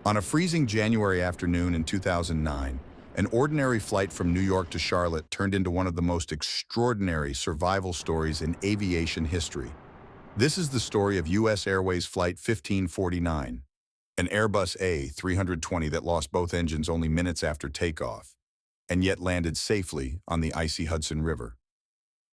On a freezing January afternoon in 2009, an ordinary flight from New York to Charlotte turned into one of the most extraordinary survival stories in aviation history. This is the story of U.S. Airways Flight 1549, an Airbus A320 that lost both engines only minutes after takeoff, and yet landed safely on the icy Hudson River.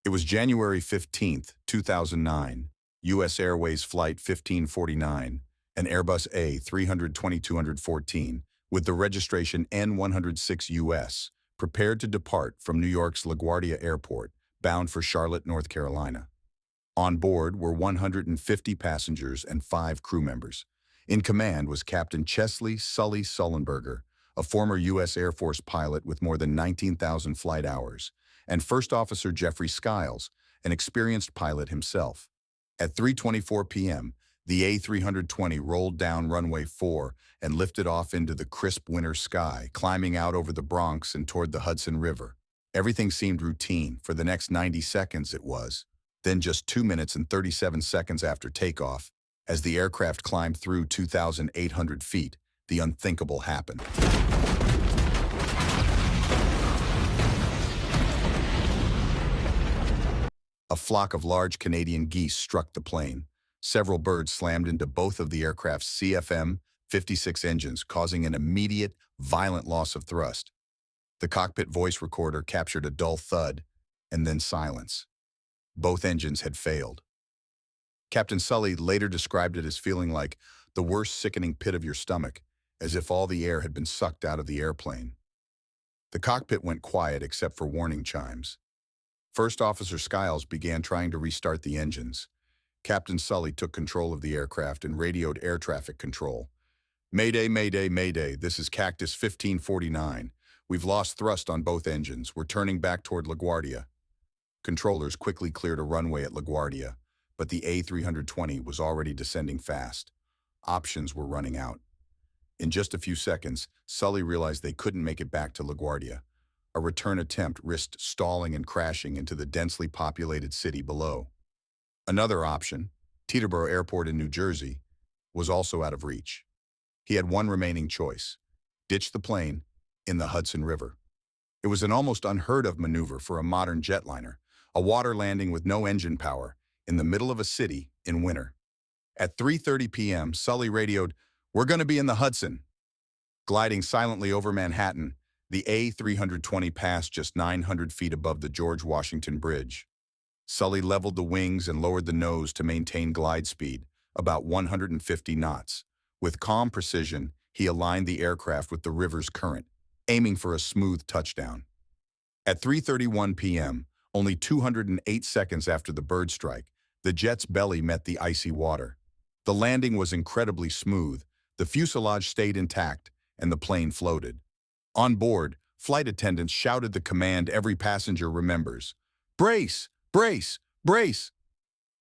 It was January 15, 2009, U.S. Airways Flight 1549, an Airbus A320-214, with the registration N106US, prepared to depart from New York's LaGuardia Airport, bound for Charlotte, North Carolina. On board were 150 passengers and 5 crew members. In command was Captain Chesley Sully Sullenberger, a former U.S. Air Force pilot with more than 19,000 flight hours, and First Officer Jeffrey Skiles, an experienced pilot himself. At 3:24 p.m., the A320 rolled down runway 4 and lifted off into the crisp winter sky, climbing out over the Bronx and toward the Hudson River. Everything seemed routine. For the next 90 seconds it was. Then just 2 minutes and 37 seconds after takeoff, as the aircraft climbed through 2,800 feet, the unthinkable happened. A flock of large Canadian geese struck the plane. Several birds slammed into both of the aircraft's CFM-56 engines, causing an immediate, violent loss of thrust. The cockpit voice recorder captured a dull thud, and then silence. Both engines had failed. Captain Sully later described it as feeling like the worst sickening pit of your stomach, as if all the air had been sucked out of the airplane. The cockpit went quiet except for warning chimes. First Officer Skiles began trying to restart the engines. Captain Sully took control of the aircraft and radioed air traffic control. "Mayday, mayday, mayday, this is Cactus 1549. We've lost thrust on both engines. We're turning back toward LaGuardia." Controllers quickly cleared a runway at LaGuardia, but the A320 was already descending fast. Options were running out. In just a few seconds, Sully realized they couldn't make it back to LaGuardia. A return attempt risked stalling and crashing into the densely populated city below. Another option, Teterboro Airport in New Jersey, was also out of reach. He had one remaining choice: ditch the plane in the Hudson River. It was an almost unheard-of maneuver for a modern jetliner, a water landing with no engine power, in the middle of a city in winter. At 3:30 p.m., Sully radioed, "We're going to be in the Hudson." Gliding silently over Manhattan, the A320 passed just 900 feet above the George Washington Bridge. Sully leveled the wings and lowered the nose to maintain glide speed, about 150 knots. With calm precision, he aligned the aircraft with the river's current, aiming for a smooth touchdown. At 3:31 p.m., only 208 seconds after the bird strike, the jet's belly met the icy water. The landing was incredibly smooth, the fuselage stayed intact, and the plane floated. On board, flight attendants shouted the command every passenger remembers: "Brace! Brace! Brace!"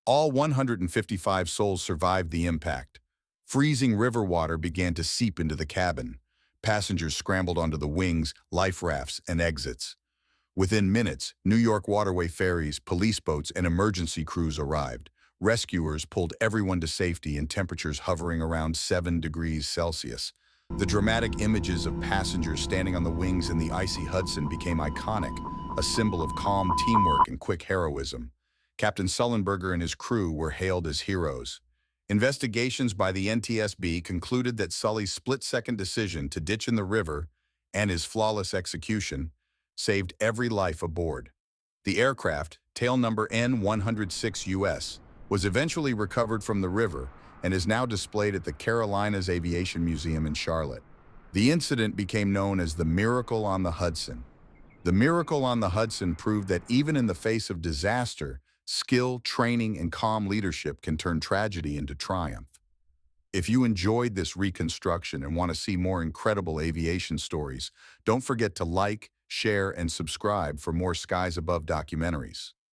All 155 souls survived the impact. Freezing river water began to seep into the cabin. Passengers scrambled onto the wings, life rafts, and exits. Within minutes, New York waterway ferries, police boats, and emergency crews arrived. Rescuers pulled everyone to safety in temperatures hovering around 7 degrees Celsius. The dramatic images of passengers standing on the wings in the icy Hudson became iconic, a symbol of calm teamwork and quick heroism. Captain Sullenberger and his crew were hailed as heroes. Investigations by the NTSB concluded that Sully's split-second decision to ditch in the river and his flawless execution saved every life aboard. The aircraft, tail number N106US, was eventually recovered from the river and is now displayed at the Carolinas Aviation Museum in Charlotte. The incident became known as the Miracle on the Hudson. The Miracle on the Hudson proved that even in the face of disaster, skill, training, and calm leadership can turn tragedy into triumph. If you enjoyed this reconstruction and want to see more incredible aviation stories, don't forget to like, share, and subscribe for more Skies Above documentaries.